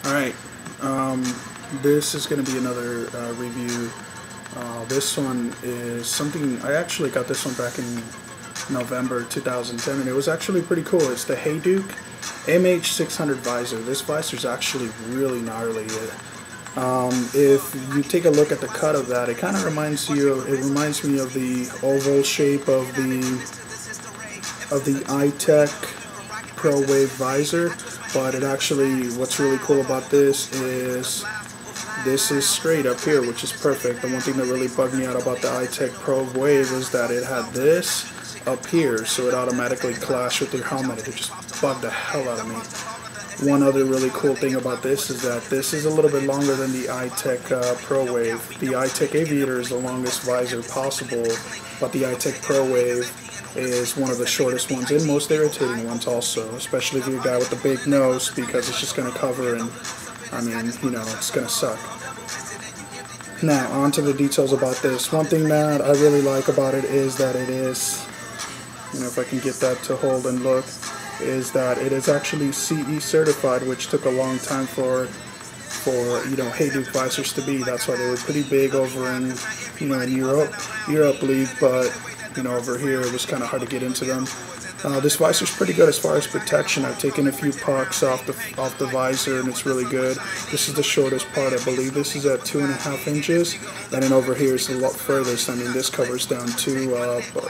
Alright, this is going to be another review. This one is something, I actually got this one back in November 2010, and it was actually pretty cool. It's the Hejduk MH600 visor. This visor is actually really gnarly. If you take a look at the cut of that, it kind of reminds me of the oval shape of the iTech Pro Wave visor, but it actually, what's really cool about this is straight up here, which is perfect. The one thing that really bugged me out about the iTech Pro Wave is that it had this up here, so it automatically clashed with your helmet. It just bugged the hell out of me. One other really cool thing about this is that this is a little bit longer than the iTech Pro Wave. The iTech Aviator is the longest visor possible, but the iTech Pro Wave is one of the shortest ones and most irritating ones also, especially if you're a guy with a big nose, because it's just going to cover and, I mean, you know, it's going to suck. Now, on to the details about this. One thing that I really like about it is that it is, you know, if I can get that to hold and look, is that it is actually CE certified, which took a long time for you know, Hejduk visors to be. That's why they were pretty big over in, you know, in Europe League, but you know, over here it was kind of hard to get into them. This visor is pretty good as far as protection. I've taken a few pucks off the visor, and it's really good. This is the shortest part. I believe this is at 2.5 inches, and then over here is a lot furthest. I mean, this covers down to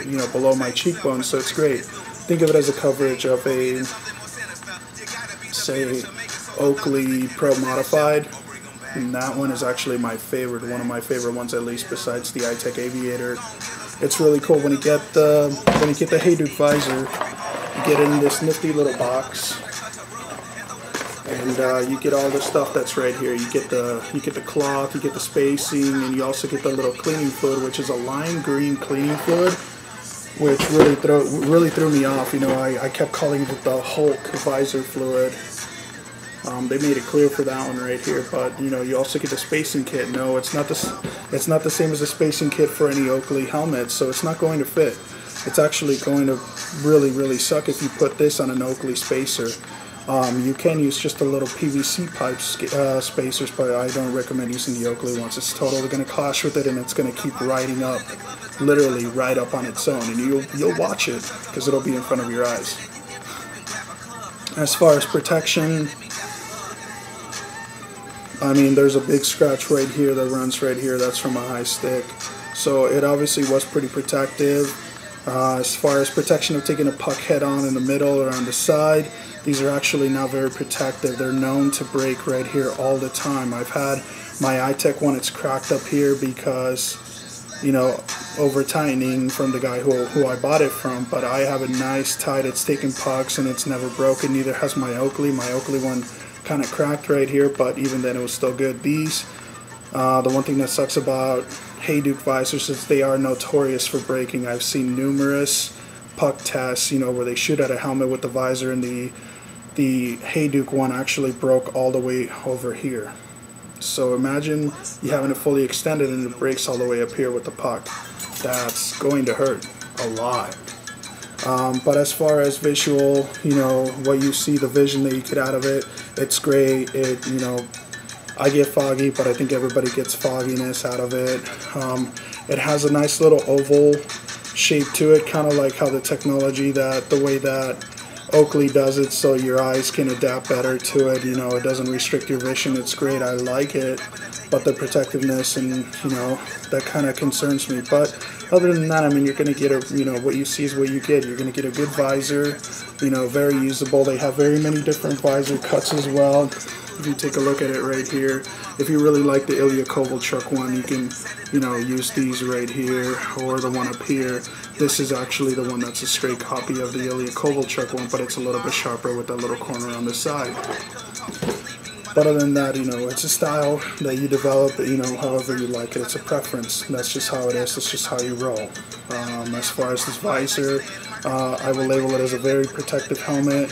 you know, below my cheekbone, so it's great. Think of it as a coverage of a, say, Oakley Pro Modified, and that one is actually my favorite, one of my favorite ones at least, besides the iTech Aviator. It's really cool when you get the Hejduk visor. You get it in this nifty little box, and you get all the stuff that's right here. You get the cloth, you get the spacing, and you also get the little cleaning fluid, which is a lime green cleaning fluid, which really threw me off. You know, I kept calling it the Hulk visor fluid. They made it clear for that one right here, but you know, you also get the spacing kit. No, it's not the same as the spacing kit for any Oakley helmet, so it's not going to fit. It's actually going to really suck if you put this on an Oakley spacer. You can use just a little PVC pipe spacers, but I don't recommend using the Oakley ones. It's totally going to clash with it, and it's going to keep riding up, literally right up on its own, and you'll watch it because it'll be in front of your eyes. As far as protection, I mean, there's a big scratch right here that runs right here. That's from a high stick. So it obviously was pretty protective. As far as protection of taking a puck head on in the middle or on the side, these are actually not very protective. They're known to break right here all the time. I've had my iTech one, it's cracked up here because, you know, over tightening from the guy who I bought it from, but I have it nice, tight, it's taken pucks and it's never broken. Neither has my Oakley. My Oakley one kind of cracked right here, but even then it was still good. These, the one thing that sucks about Hejduk visors is they are notorious for breaking. I've seen numerous puck tests, you know, where they shoot at a helmet with the visor, and the Hejduk one actually broke all the way over here. So imagine you having it fully extended and it breaks all the way up here with the puck. That's going to hurt a lot. But as far as visual, you know, what you see, the vision that you get out of it, it's great. It, you know, I get foggy, but I think everybody gets fogginess out of it. It has a nice little oval shape to it, kind of like how the technology, the way that Oakley does it, so your eyes can adapt better to it. You know, it doesn't restrict your vision. It's great. I like it, but the protectiveness and, you know, that kind of concerns me. But other than that, I mean, you're going to get a, you know, what you see is what you get. You're going to get a good visor, you know, very usable. They have very many different visor cuts as well. If you take a look at it right here, if you really like the Ilya Kovalchuk one, you can, you know, use these right here or the one up here. This is actually the one that's a straight copy of the Ilya Kovalchuk one, but it's a little bit sharper with that little corner on the side. But other than that, you know, it's a style that you develop, you know, however you like it. It's a preference. That's just how it is. That's just how you roll. As far as this visor, I will label it as a very protective helmet.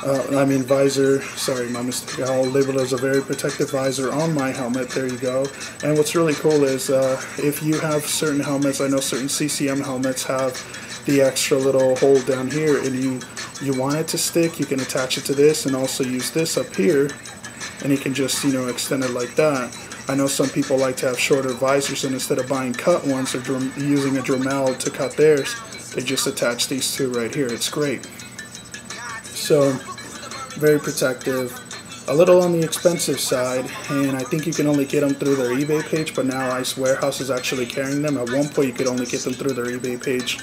Visor, sorry, my mistake. I'll label it as a very protective visor on my helmet. There you go. And what's really cool is if you have certain helmets, I know certain CCM helmets have the extra little hole down here, and you want it to stick, you can attach it to this and also use this up here and you can just, you know, extend it like that. I know some people like to have shorter visors, and instead of buying cut ones or using a Dremel to cut theirs, they just attach these two right here. It's great. So, very protective. A little on the expensive side, and I think you can only get them through their eBay page, but now Ice Warehouse is actually carrying them. At one point you could only get them through their eBay page,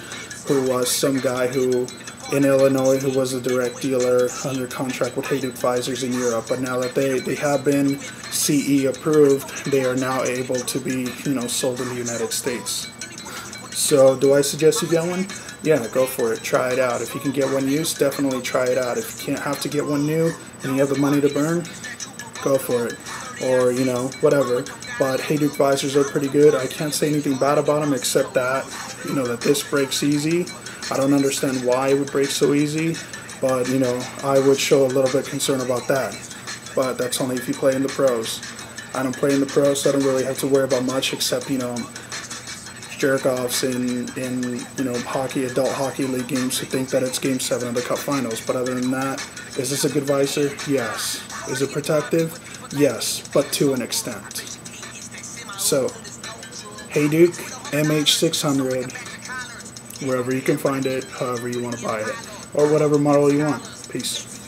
who was some guy who in Illinois who was a direct dealer under contract with Hejduk Visors in Europe. But now that they have been CE approved, they are now able to be, you know, sold in the United States. So do I suggest you get one? Yeah, go for it. Try it out. If you can get one used, definitely try it out. If you can't have to get one new and you have the money to burn, go for it. Or, you know, whatever. But Hejduk visors are pretty good. I can't say anything bad about them except that, you know, that this breaks easy. I don't understand why it would break so easy, but, you know, I would show a little bit concern about that. But that's only if you play in the pros. I don't play in the pros, so I don't really have to worry about much except, you know, jerk-offs in you know, hockey, adult hockey league games who think that it's Game 7 of the Cup Finals. But other than that, is this a good visor? Yes. Is it protective? Yes, but to an extent. So, Hejduk MH600, wherever you can find it, however you want to buy it, or whatever model you want. Peace.